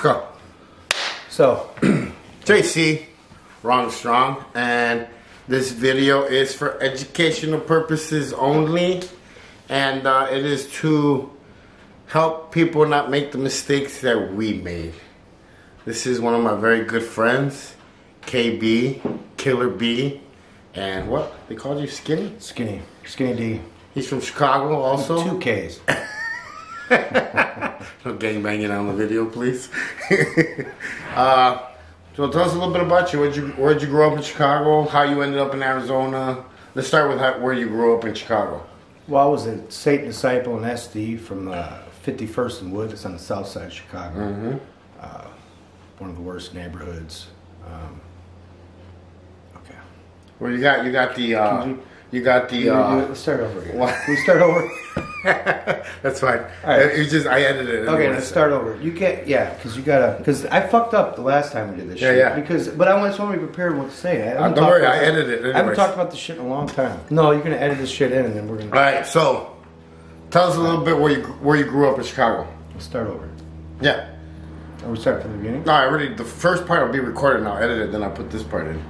Let's go. So, JC, Wrong Strong, and this video is for educational purposes only, and it is to help people not make the mistakes that we made. This is one of my very good friends, KB, Killer B, and what? They called you Skinny? Skinny D. He's from Chcago also. 2 Ks. No gangbanging on the video, please. So tell us a little bit about you. Where'd you grow up in Chcago? How you ended up in Arizona? Let's start with where you grew up in Chcago. Well, I was a Saint Disciple and SD from 51st and Wood. It's on the south side of Chicago. Mm-hmm. One of the worst neighborhoods. Okay. Well, you got the. Let's start over again. What? Can we start over? That's fine. All right. It's just I edited it. Okay, let's start over. You can't, because I fucked up the last time we did this shit. Yeah. But I just want to be prepared what to say. Don't worry, I edited it anyways. I haven't talked about this shit in a long time. No, you're gonna edit this shit in, and then we're gonna. All right, so tell us a little bit where you grew up in Chicago. Let's start over. Yeah. Are we starting from the beginning? No, the first part will be recorded, and I'll edit it, then I'll put this part in.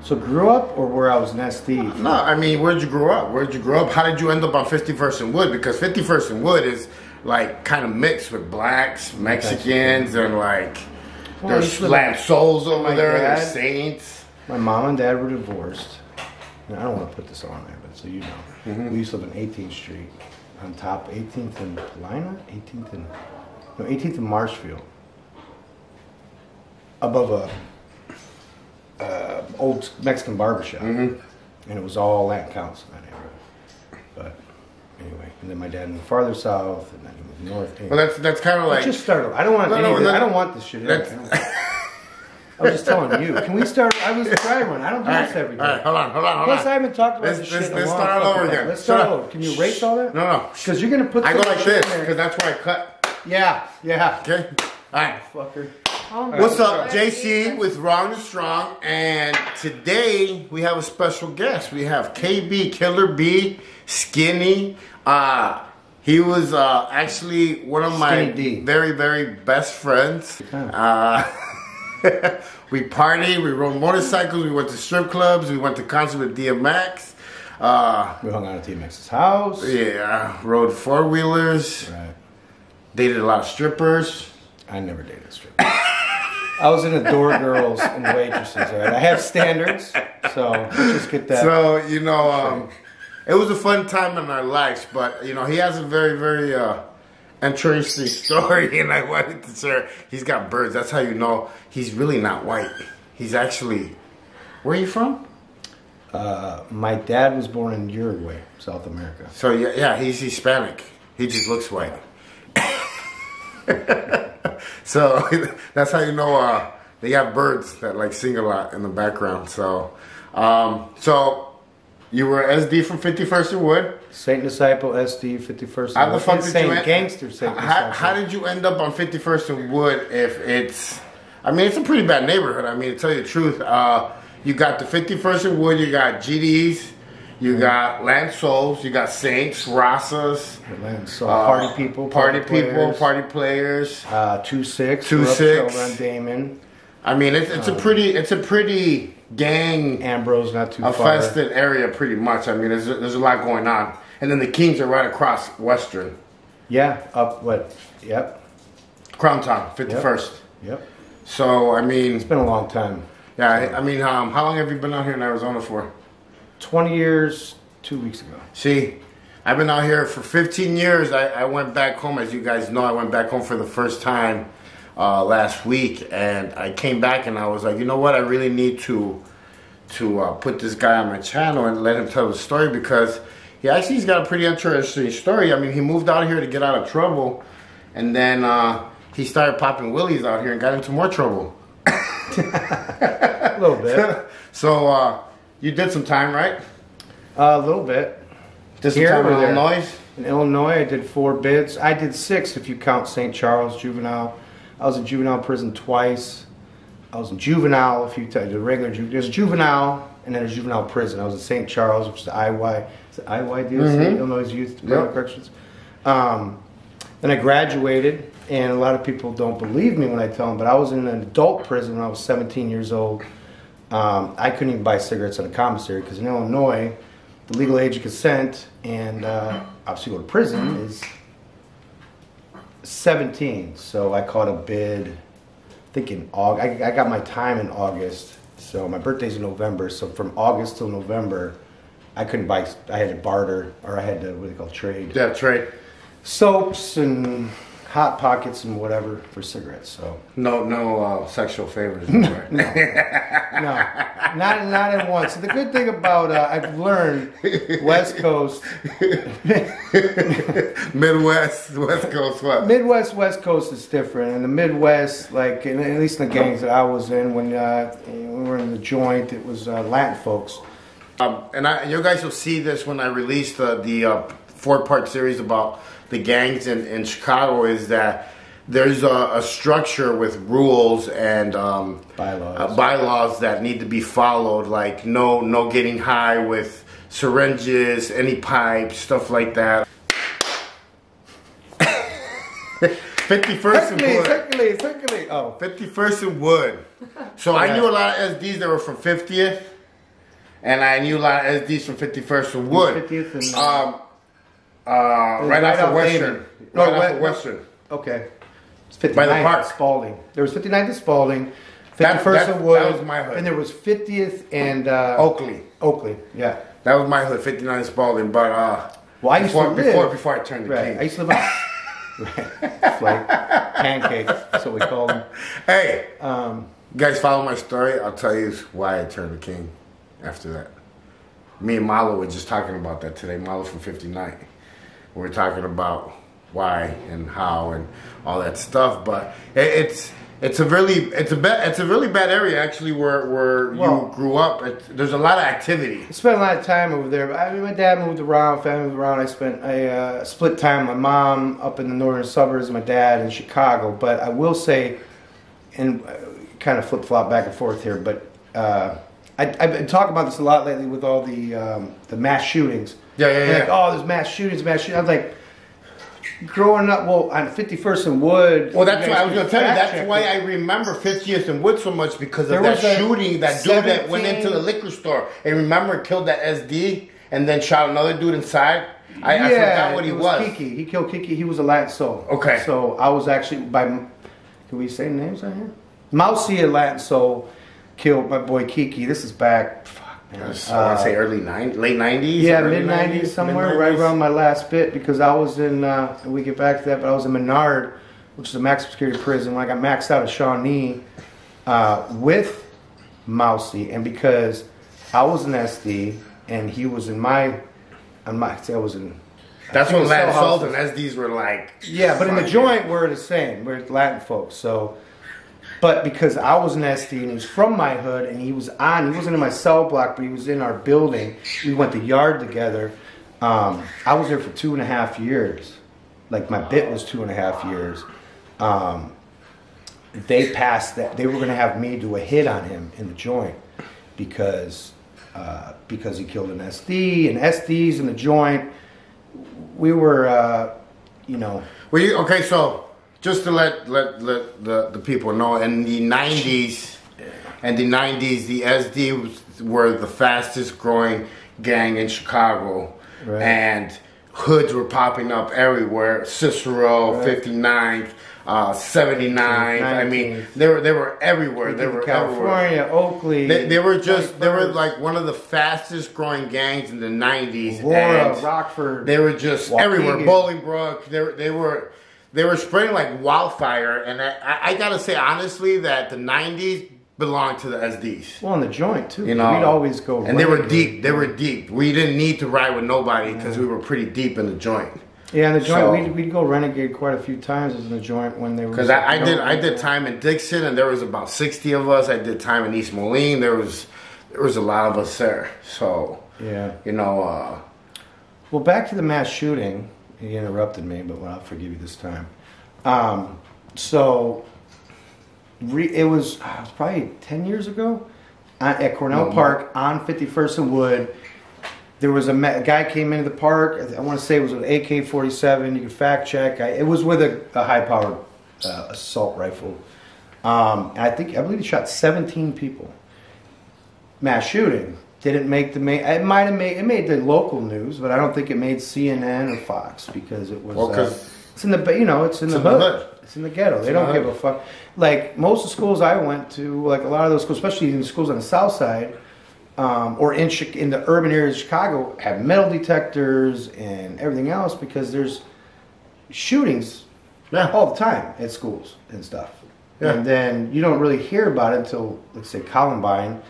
So grew up, or where I was an SD? No, I mean, where'd you grow up? How did you end up on 51st and Wood? Because 51st and Wood is like kind of mixed with blacks, Mexicans, and like there's Lance Souls over there, there's Saints. My mom and dad were divorced. And I don't want to put this on there, but so you know. Mm-hmm. We used to live on 18th Street, on top 18th and Lina? 18th and Marshfield. Above a old Mexican barbershop. Mm-hmm. And it was all Latin counts in that neighborhood. But anyway, and then my dad moved farther south, and then he moved north. Anyway. Well, that's kind of like. Let's just start. I don't want I don't want this shit. I was just telling you. Can we start? I was a dry one. I don't do this every day. All right, hold on. Plus, I haven't talked about this shit. Let's start all over again. Let's start over. Can you erase all that? No. Because you're gonna put. I go like this because that's where I cut. Yeah. Okay. All right. Fucker. What's up, JC with Wrong and Strong, and today we have a special guest. We have KB, Killer B, Skinny. He was actually one of my very, very best friends. We partied, we rode motorcycles, we went to strip clubs, we went to concert with DMX. We hung out at DMX's house. Yeah, rode four-wheelers. Right. Dated a lot of strippers. I never dated strippers. I was in the door girls and waitresses. All right? I have standards, so let's just get that. So it was a fun time in our lives, but he has a very, very interesting story, and I wanted to share. He's got birds. That's how you know he's really not white. He's actually. Where are you from? My dad was born in Uruguay, South America. So yeah, he's Hispanic. He just looks white. So that's how you know they have birds that like sing a lot in the background. So you were SD from 51st and Wood. Saint Disciple SD 51st. How the fuck did you Gangster Saint Disciple. How did you end up on 51st and Wood if it's? I mean, it's a pretty bad neighborhood. I mean, to tell you the truth, you got the 51st and Wood. You got GDs. You got Lance Souls, you got Saints, Rassas, party people, party players, 2-6, on Damon. I mean, it's a pretty gang, Ambrose, not too infested area, pretty much. I mean, there's a lot going on, and then the Kings are right across Western. Yeah, up what? Yep. Crown Town, 51st. Yep. So I mean, it's been a long time. Yeah, I mean, how long have you been out here in Arizona for? 20 years, 2 weeks ago. See, I've been out here for 15 years. I went back home, as you guys know. I went back home for the first time last week, and I came back and I was like, you know what? I really need to put this guy on my channel and let him tell the story, because he's got a pretty interesting story. I mean, he moved out here to get out of trouble, and then he started popping willies out here and got into more trouble. A little bit. So, you did some time, right? A little bit. Did some time in Illinois? In Illinois, I did 4 bids. I did 6 if you count St. Charles juvenile. I was in juvenile prison twice. I was in juvenile if you count the regular juvenile. There's juvenile and then there's juvenile prison. I was in St. Charles, which is the IY. Is it IY DOC? Illinois Youth Department of Corrections. Then I graduated And a lot of people don't believe me when I tell them, but I was in an adult prison when I was 17 years old. I couldn't even buy cigarettes at a commissary because in Illinois, the legal age of consent and obviously go to prison is 17. So I caught a bid, I think in August. I got my time in August. So my birthday's in November. So from August till November, I couldn't buy, I had to barter, or I had to, what do they call, trade. Yeah, trade. Soaps and Hot Pockets and whatever for cigarettes. So no sexual favors. no, not in one. So the good thing about I've learned West Coast, Midwest, West Coast, what? Midwest, West Coast is different. In the Midwest, like at least in the gangs that I was in, when we were in the joint, it was Latin folks. And you guys will see this when I release the 4-part series about the gangs in Chcago, is that there's a structure with rules and bylaws that need to be followed, like no getting high with syringes, any pipes, stuff like that. 51st and Wood. Hercules. Oh. 51st and Wood. So I knew a lot of SDs that were from 50th, and I knew a lot of SDs from 51st and Wood. 50th and right after Western. Right after Western. Okay. It's 59th by the park. Spalding. There was 59th and Spalding, 51st and Wood. That was my hood. And there was 50th and Oakley. Oakley, yeah. That was my hood, 59th and Spalding. But well, I used to live before I turned the king. I used to live on it's like pancakes. That's what we call them. Hey, you guys follow my story? I'll tell you why I turned the king after that. Me and Malo were just talking about that today. Malo from 59. We were talking about why and how and all that stuff. But it's a really bad area actually where you grew up. There's a lot of activity. I spent a lot of time over there. I mean, my dad moved around, family moved around. I split time with my mom up in the northern suburbs, and my dad in Chcago. But I will say, and kind of flip flop back and forth here, but I've been talking about this a lot lately with all the mass shootings. Yeah. Like, oh, there's mass shootings. I was like, growing up, well, on 51st and Wood. Well, that's why I was going to tell you. That's why I remember 50th and Wood so much, because of that shooting. That dude that went into the liquor store and remember killed that SD and then shot another dude inside. I forgot what he was. Kiki. He killed Kiki. He was a Latin soul. Okay. So I was actually can we say names on here? Mousy, a Latin soul, killed my boy Kiki. This is back. I want to say late 90s? Yeah, mid-90s somewhere, right around my last bit, because I was in, we get back to that, but I was in Menard, which is a maximum security prison, when I got maxed out at Shawnee with Mousy, and because I was an SD, and he was in that's when Latin Souls and SDs were like... Yeah, but in the joint, we're the same. We're Latin folks, so... But because I was an SD and he was from my hood and he wasn't in my cell block, but he was in our building. We went to yard together. I was there for 2.5 years. Like my bit was 2.5 years. They passed that. They were going to have me do a hit on him in the joint because he killed an SD, and SDs in the joint. We were, Okay, so... Just to let the people know, in the 90s, the SD were the fastest growing gang in Chcago, right. And hoods were popping up everywhere. Cicero, right. 59th, 79th. 19th. I mean, they were everywhere. They were California, everywhere. Oakley. They were like one of the fastest growing gangs in the 90s. Aurora, Rockford. They were just everywhere. Bolingbrook. They were spreading like wildfire, and I gotta say honestly that the 90s belonged to the SDs. Well, in the joint too. We'd always go. And they were deep. They were deep. We didn't need to ride with nobody because we were pretty deep in the joint. Yeah, in the joint, we'd go renegade quite a few times in the joint when they were. Because I did time in Dixon, and there was about 60 of us. I did time in East Moline. There was a lot of us there. So yeah, Well, back to the mass shooting. He interrupted me, but I'll forgive you this time. It was probably 10 years ago at Cornell Park on 51st and Wood. There was a guy came into the park. I want to say it was an AK-47. You can fact check. It was with a high-powered assault rifle. And I believe he shot 17 people. Mass shooting. Didn't make the main. It might have made the local news, but I don't think it made CNN or Fox because it was. Well, because it's in the it's in the hood. It's in the ghetto. They don't give a fuck. Like most of the schools I went to, like a lot of those schools, especially in schools on the south side, or in the urban areas of Chicago, have metal detectors and everything else because there's shootings all the time at schools and stuff. Yeah. And then you don't really hear about it until, let's say, Columbine.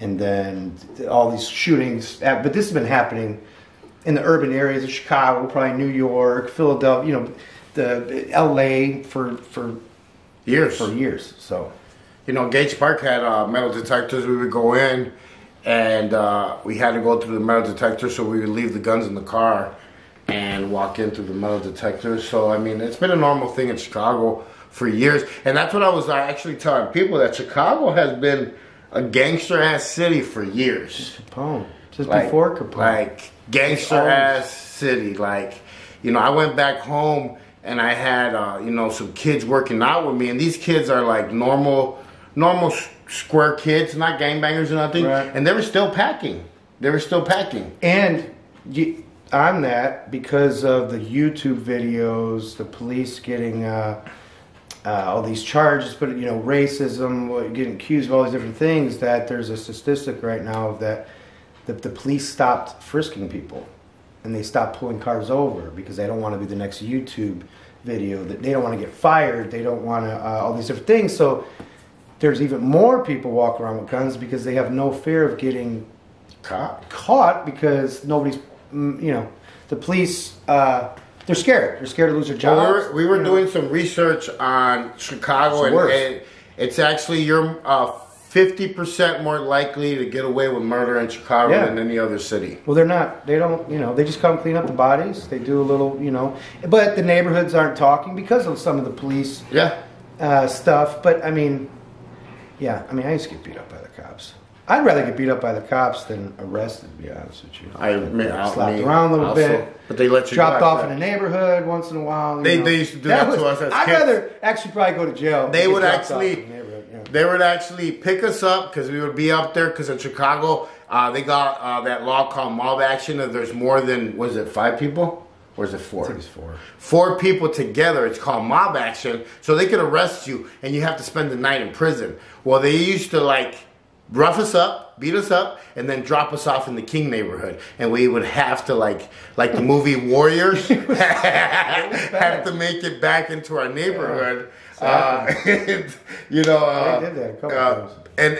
And then all these shootings, but this has been happening in the urban areas of Chicago, probably New York, Philadelphia, the L.A. for years. So, Gage Park had metal detectors. We would go in, and we had to go through the metal detector, so we would leave the guns in the car and walk in through the metal detectors. So, I mean, it's been a normal thing in Chicago for years, and that's what I was actually telling people, that Chicago has been a gangster-ass city for years. Capone. Just before Capone. Like, gangster-ass city. Like, I went back home and I had, some kids working out with me. And these kids are like normal square kids, not gangbangers or nothing. Right. And they were still packing. And on that, because of the YouTube videos, the police getting... all these charges, but racism, getting accused of all these different things, that there's a statistic right now that the police stopped frisking people and they stopped pulling cars over because they don't want to be the next YouTube video, that they don't want to get fired, they don't want to, all these different things. So there's even more people walk around with guns because they have no fear of getting caught because nobody's, the police, they're scared. They're scared to lose their jobs. Well, we were doing some research on Chicago, and it's actually you're 50% more likely to get away with murder in Chicago than any other city. Well, they're not. They don't. They just come clean up the bodies. They do a little, but the neighborhoods aren't talking because of some of the police stuff. But I mean, I used to get beat up by the cops. I'd rather get beat up by the cops than arrested, to be honest with you. Slapped around a little bit. But they let you dropped off in a neighborhood once in a while. They used to do that to us as kids. I'd rather actually probably go to jail. They would actually pick us up because we would be up there because in Chicago they got that law called mob action. If there's more than, 5 people? Or is it 4? I think it's 4. 4 people together, it's called mob action. So they could arrest you and you have to spend the night in prison. Well, they used to rough us up, beat us up, and then drop us off in the King neighborhood. And we would have to, like the movie Warriors, have to make it back into our neighborhood. They did that a couple times. And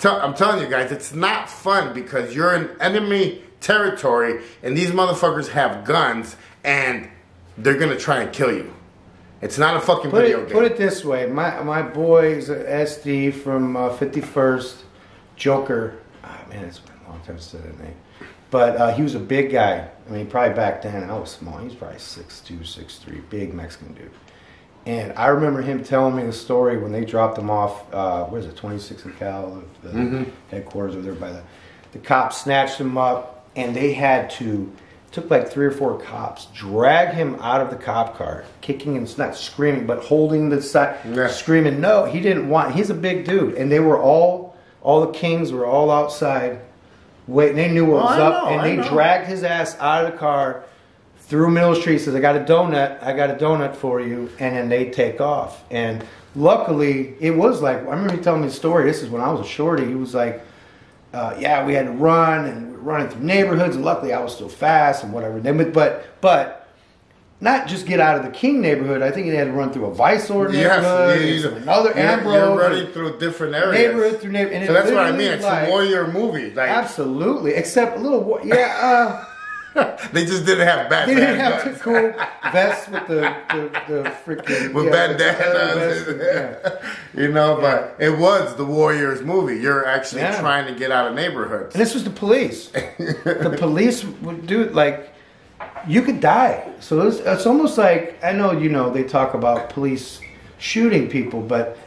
I'm telling you guys, it's not fun because you're in enemy territory, and these motherfuckers have guns, and they're going to try and kill you. It's not a fucking video game. Put it this way. My boy is an SD from 51st, Joker. Oh, man, it's been a long time since I said that name. But he was a big guy. I mean, probably back then, I was small. He was probably 6'2", 6'3", big Mexican dude. And I remember him telling me the story when they dropped him off, 26 and Cal, the headquarters over there by the cops snatched him up, and they had to... took like 3 or 4 cops, drag him out of the cop car, kicking and not screaming, but holding the side, screaming. No, he didn't want. He's a big dude, and they were all the kings were all outside, waiting. They knew what was up, and they dragged his ass out of the car, through middle of the street. Says, "I got a donut for you," and then they take off. And luckily, it was like, I remember he telling me the story. This is when I was a shorty. He was like, we had to run, and we were running through neighborhoods, and luckily I was still fast and whatever. But not just get out of the King neighborhood. I think he had to run through a Viceor neighborhood, another Ambrose. You're running through different areas. Neighborhood through neighborhood. So that's what I mean. It's a warrior movie. Absolutely. Except a little, they just didn't have bandanas. They didn't have the cool vests with the freaking... with bandanas. But it was the Warriors movie. You're actually trying to get out of neighborhoods. And this was the police. The police would do it you could die. So it's almost like, I know, they talk about police shooting people, but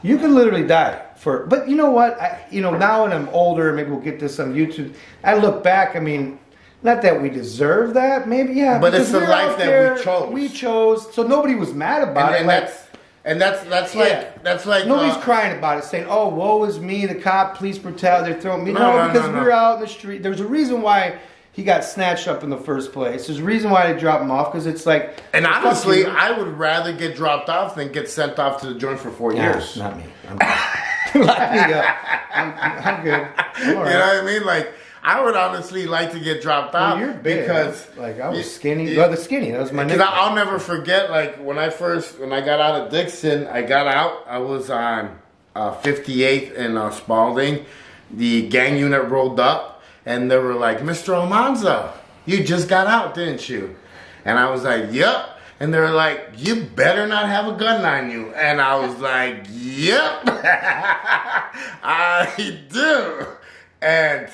you could literally die. But you know what? Now when I'm older, maybe we'll get this on YouTube. I look back, I mean... Not that we deserve that, maybe, but it's the life that we chose. We chose, so nobody was mad about it. And that's like nobody's crying about it, saying, "Oh, woe is me, the cop, police brutality, they're throwing me." No, because we were out in the street. There's a reason why he got snatched up in the first place. There's a reason why they dropped him off, because it's like. And honestly, I would rather get dropped off than get sent off to the joint for 4 years. Not me. I'm good. I'm good. I'm all right. You know what I mean? Like, I would honestly like to get dropped off. You're big. Because like I was skinny. The skinny. That was my nickname. I'll never forget. Like when I got out of Dixon, I got out. I was on 58th and Spalding. The gang unit rolled up, and they were like, "Mr. Almanza, you just got out, didn't you?" And I was like, "Yep." And they were like, "You better not have a gun on you." And I was like, "Yep, I do." And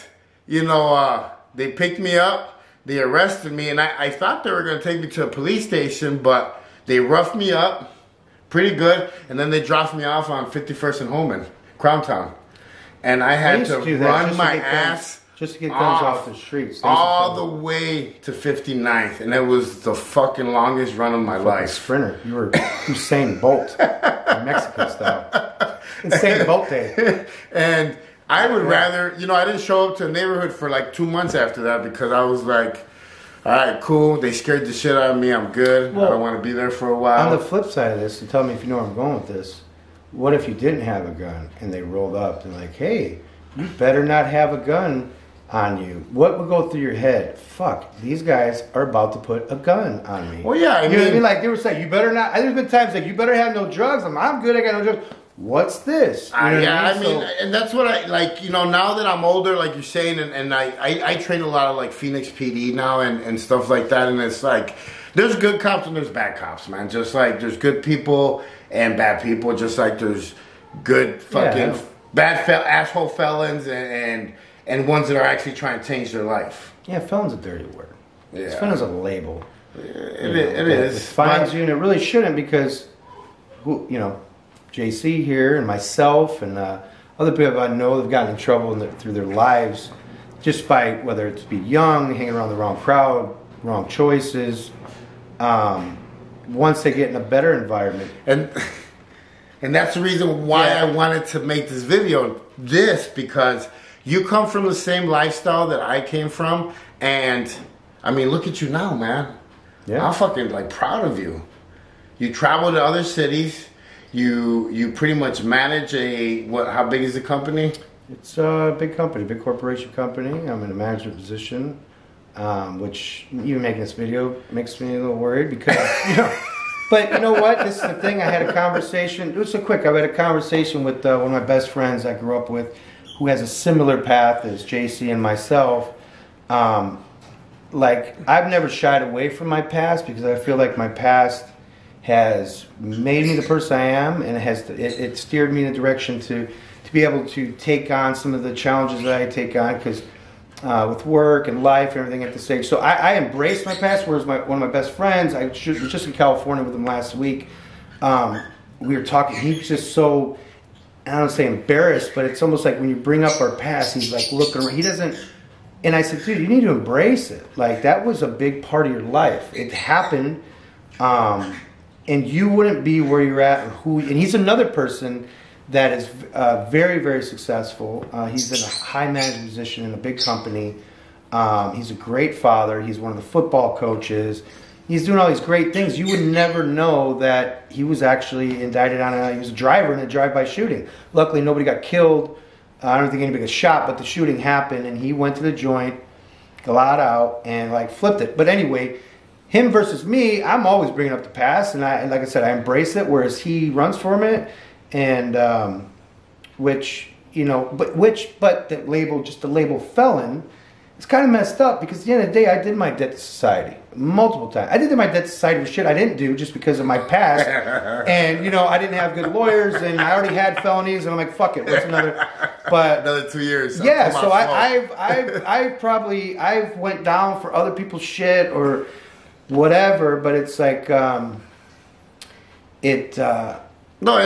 you know, they picked me up, they arrested me, and I thought they were going to take me to a police station, but they roughed me up pretty good, and then they dropped me off on 51st and Holman, Crowntown. And I had to run my ass just to get guns off the streets. All the way to 59th, and it was the fucking longest run of my life. Sprinter. You were Usain Bolt, Mexican style. Usain Bolt day. And I would rather, you know, I didn't show up to the neighborhood for like 2 months after that because I was like, all right, cool. They scared the shit out of me. I'm good. Well, I don't want to be there for a while. On the flip side of this, and tell me if you know where I'm going with this, what if you didn't have a gun and they rolled up and like, hey, you better not have a gun on you? What would go through your head? Fuck, these guys are about to put a gun on me. Well, yeah, you know what I mean? Like they were saying, you better not. There's been times like, you better have no drugs. I'm good. I got no drugs. What's this? You know yeah, what I mean? And that's what I like. You know, now that I'm older, like you're saying, and I train a lot of like Phoenix PD now and stuff like that. And it's like there's good cops and there's bad cops, man. Just like there's good people and bad people. Just like there's good fucking bad asshole felons and ones that are actually trying to change their life. Yeah, felon's a dirty word. Yeah, felon's a label. It is. It defines you, and it really shouldn't because, you know. JC here and myself and other people I know have gotten in trouble through their lives just by whether it's be young, hanging around the wrong crowd, wrong choices. Once they get in a better environment, and that's the reason why I wanted to make this video. Because you come from the same lifestyle that I came from, and I mean, look at you now, man. Yeah, I'm fucking like proud of you. You travel to other cities. You pretty much manage how big is the company? It's a big company, big corporation company. I'm in a management position, which even making this video makes me a little worried because, you know, but you know what? This is the thing. I had a conversation. It was so quick. I had a conversation with one of my best friends I grew up with who has a similar path as JC and myself. Like, I've never shied away from my past because I feel like my past has made me the person I am, and it steered me in a direction to be able to take on some of the challenges that I take on because with work and life and everything at this stage. So I embrace my past. Whereas one of my best friends, I was just in California with him last week. We were talking. He's just so, I don't want to say embarrassed, but it's almost like when you bring up our past, he's like looking around. He doesn't. And I said, dude, you need to embrace it. Like that was a big part of your life. It happened. And you wouldn't be where you're at, and he's another person that is very, very successful. He's in a high management position in a big company. He's a great father. He's one of the football coaches. He's doing all these great things. You would never know that he was actually indicted on he was a driver in a drive-by shooting. Luckily, nobody got killed. I don't think anybody got shot, but the shooting happened, and he went to the joint, got out, and like flipped it. But anyway, him versus me, I'm always bringing up the past, and like I said, I embrace it. Whereas he runs from it, and which you know, but the label felon, it's kind of messed up because at the end of the day, I did my debt to society multiple times. I did my debt to society for shit I didn't do just because of my past, and you know, I didn't have good lawyers, and I already had felonies, and I'm like, fuck it, what's another? But another 2 years. Yeah, so I've went down for other people's shit or whatever, but it's like no, it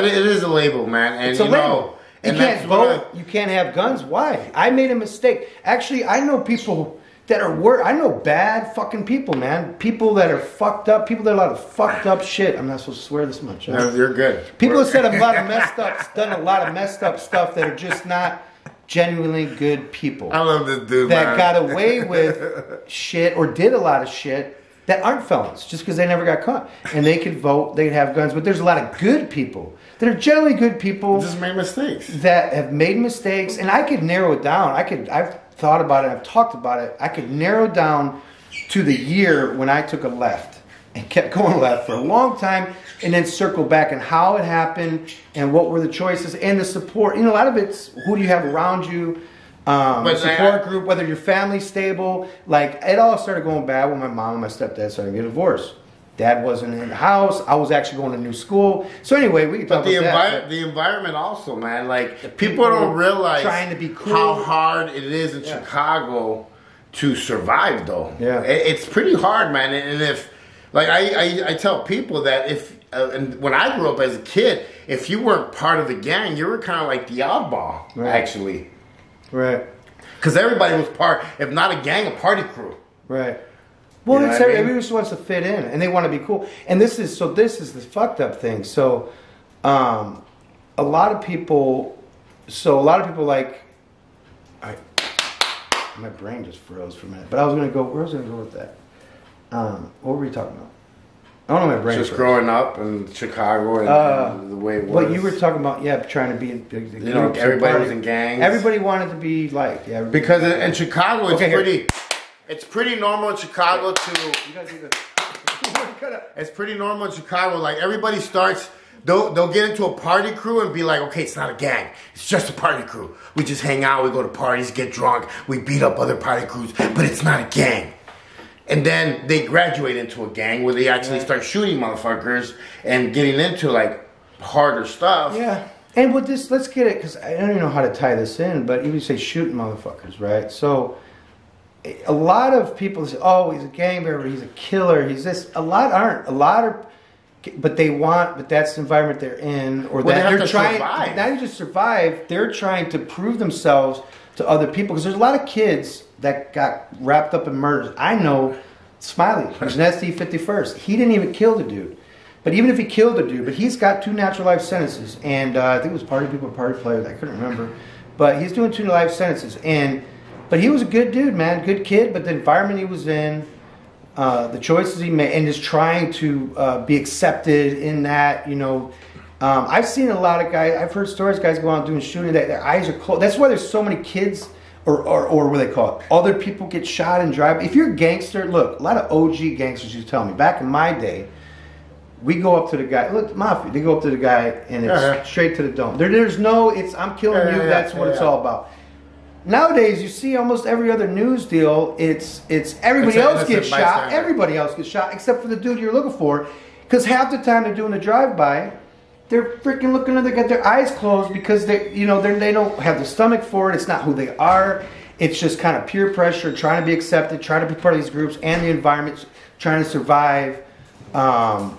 is a label, man, and it's a label. You and can't vote. You can't have guns. Why? I made a mistake. Actually, I know people that are I know bad fucking people, man. People that are fucked up. People that are a lot of fucked up shit. I'm not supposed to swear this much. No, you're good. People have said a lot of done a lot of messed up stuff that are just not genuinely good people. I love this dude, that man. got away with shit or did a lot of shit that aren't felons just because they never got caught. And they could vote, they could have guns, but there's a lot of good people that are generally good people. Just made mistakes. That have made mistakes, and I could narrow it down. I've thought about it, I've talked about it. I could narrow it down to the year when I took a left and kept going left for a long time and then circle back and how it happened and what were the choices and the support. You know, a lot of it's who do you have around you. Support group, whether your family's stable. Like, it all started going bad when my mom and my stepdad started getting divorced. Dad wasn't in the house. I was actually going to new school. So anyway, we can talk about that. The environment also, man. Like, people don't realize trying to be cool. how hard it is in Chicago to survive, though. Yeah. It's pretty hard, man. And if, like, I tell people that if, and when I grew up as a kid, if you weren't part of the gang, you were kind of like the oddball, actually. Right. Because everybody was part, if not a gang, a party crew. Right. Well, You know everybody just wants to fit in, and they want to be cool. And this is the fucked up thing. So, a lot of people like, my brain just froze for a minute. But I was gonna go. Where was I gonna go with that? What were we talking about? I don't know, my brain. Just growing up in Chicago and the way it was. But you were talking about trying to be in big you know, everybody was in gangs. Everybody wanted to be like because in Chicago it's pretty normal in Chicago it's pretty normal in Chicago. Like, everybody starts, they'll get into a party crew and be like, okay, it's not a gang, it's just a party crew. We just hang out, we go to parties, get drunk, we beat up other party crews, but it's not a gang. And then they graduate into a gang where they actually start shooting motherfuckers and getting into, like, harder stuff. Yeah. And with this, let's get it, because I don't even know how to tie this in, but you say shooting motherfuckers, right? So, a lot of people say, oh, he's a gangbanger, he's a killer, he's this. A lot aren't. A lot are, but that's the environment they're in. Or well, that they're trying, survive. Not even just survive, they're trying to prove themselves to other people. Because there's a lot of kids that got wrapped up in murders. I know Smiley, who's an SD-51st. He didn't even kill the dude. But even if he killed the dude, but he's got 2 natural life sentences. And I think it was party people or party players. I couldn't remember. But he's doing 2 life sentences. But he was a good dude, man. Good kid. But the environment he was in, the choices he made, and just trying to be accepted in that, you know. I've seen a lot of guys, I've heard stories, guys go out doing shooting, that their eyes are closed. That's why there's so many kids, or what do they call it? Other people get shot and drive. If you're a gangster, look, a lot of OG gangsters used to tell me, back in my day, we go up to the guy, look, Mafia, they go up to the guy and it's straight to the dome. There's no, I'm killing you, that's what it's all about. Nowadays, you see almost every other news deal, it's everybody else gets shot, everybody else gets shot, except for the dude you're looking for, because half the time they're doing the drive-by, they're freaking looking at, they got their eyes closed because they don't have the stomach for it. It's not who they are. It's just kind of peer pressure, trying to be accepted, trying to be part of these groups and the environment, trying to survive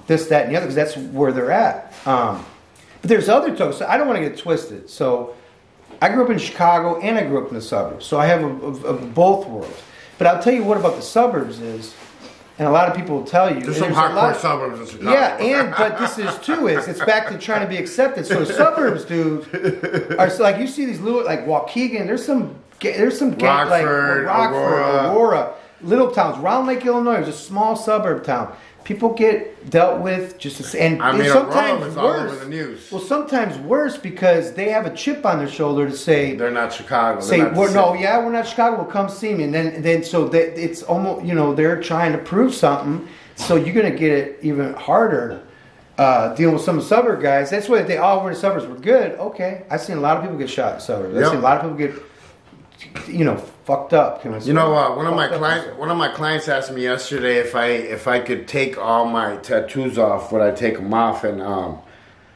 this, that, and the other, because that's where they're at. But there's other folks. So I don't want to get twisted. So I grew up in Chicago and I grew up in the suburbs. So I have of both worlds. But I'll tell you what about the suburbs is, and a lot of people will tell you. There's some hardcore suburbs in Chicago. Yeah, but this is too it's back to trying to be accepted. So the suburbs, dude, are like, you see these little, like Waukegan. There's some Rockford, like Aurora, little towns. Round Lake, Illinois is a small suburb town. People get dealt with sometimes all over the news. Well, sometimes worse because they have a chip on their shoulder to say they're not Chicago. We're not Chicago. Well, come see me, and then so that it's almost, you know, they're trying to prove something. So you're gonna get it even harder dealing with some of the suburb guys. That's why we're in the suburbs. We're good. Okay, I've seen a lot of people get shot in the suburbs. I've seen a lot of people get, you know, fucked up. You know what? One of my clients asked me yesterday if I could take all my tattoos off. Would I take them off? And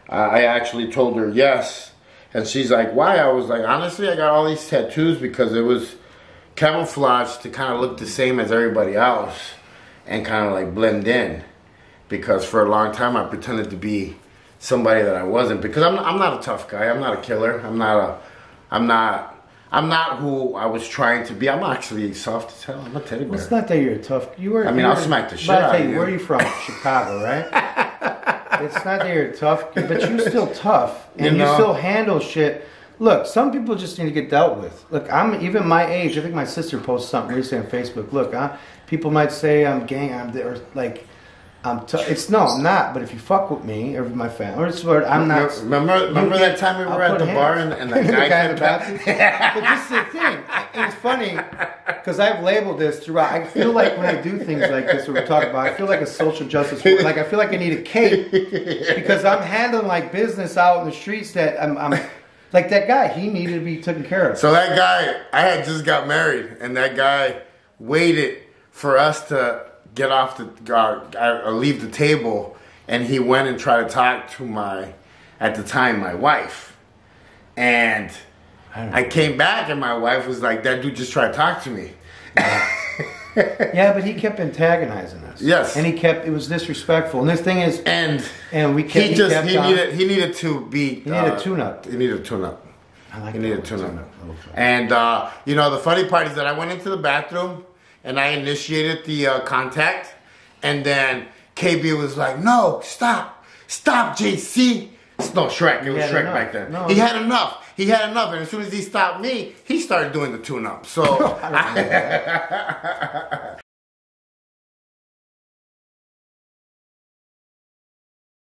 I actually told her yes. And she's like, "Why?" I was like, "Honestly, I got all these tattoos because it was camouflage to kind of look the same as everybody else and kind of like blend in. Because for a long time I pretended to be somebody that I wasn't. Because I'm not a tough guy. I'm not a killer. I'm not who I was trying to be. I'm actually soft as hell. I'm a teddy bear. Well, it's not that you're tough. You were. I mean, I'll smack the shit out of you. Where are you from? Chicago, right? It's not that you're tough, but you're still tough, and you still handle shit. Look, some people just need to get dealt with. Look, I'm even my age. I think my sister posted something recently on Facebook. Look, people might say I'm gang. Or like. It's no, I'm not. But if you fuck with me or with my family, I'm not. Remember that time we were at the bar and that guy in the bathroom? But this is the thing. It's funny because I've labeled this throughout. I feel like when I do things like this, what we're talking about, I feel like a social justice. Like I feel like I need a cape because I'm handling like business out in the streets that I'm like that guy. He needed to be taken care of. So that guy, I had just got married, and that guy waited for us to get off the leave the table, and he went and tried to talk to at the time my wife, and I came back and my wife was like, that dude just tried to talk to me. Yeah, but he kept antagonizing us. Yes, and it was disrespectful. And this thing is, and we kept. He needed to be. He needed a tune-up. He needed a tune-up. I like. He needed a tune-up. And the funny part is that I went into the bathroom. And I initiated the contact, and then KB was like, "No, stop, JC." No, Shrek. It was Shrek back then. No, he had enough. He had enough, and as soon as he stopped me, he started doing the tune-up. So.